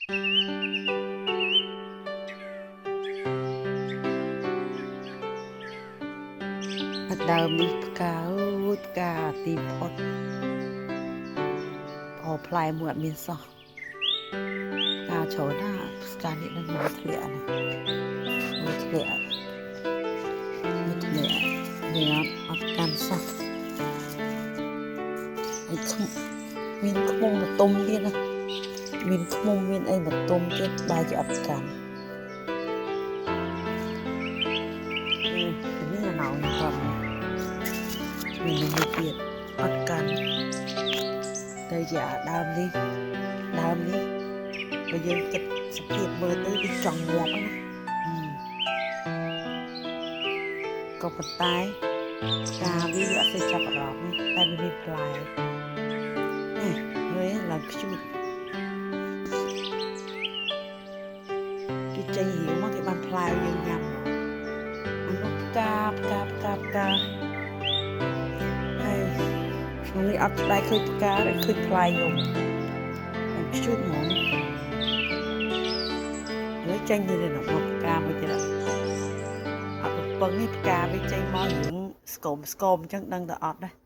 ដើមនេះផ្កាអើយផ្កាទីផុតផ្លែមួយអត់មានសោះផ្កាច្រើនណាស់ផ្កានេះនឹងមកធ្លាក់មកធ្លាក់វាអត់កាន់សោះហើយមានខ្មុំមកទុំទៀតណាមានខ្មុំមានអីមកទុំទៀតបែរជាអត់កាន់នេះអាណៅនេះផងមានមួយទៀតអត់កាន់ទៅជាដើមនេះបើយើងគិតសភាពមើលទៅវាចង់ងាប់ណាក៏ប៉ុន្តែការវាអត់ទៅចាប់អារម្មណ៍តែវាមានផ្លែនេះមើលឡើងខ្ជូតគេចេញរៀងមកគេបានផ្លែយើងញ៉ាំអានោះផ្កាហើយក្នុងនេះអត់ដែរឃើញផ្កាតែឃើញផ្លែយំហើយខ្ជូតហ្មងហើយចេញទៅនៅក្នុងផ្កាមួយទៀតអត់ពឹងនេះផ្កាវាចេញមករៀងស្គមអញ្ចឹងដឹងតែអត់ដែរ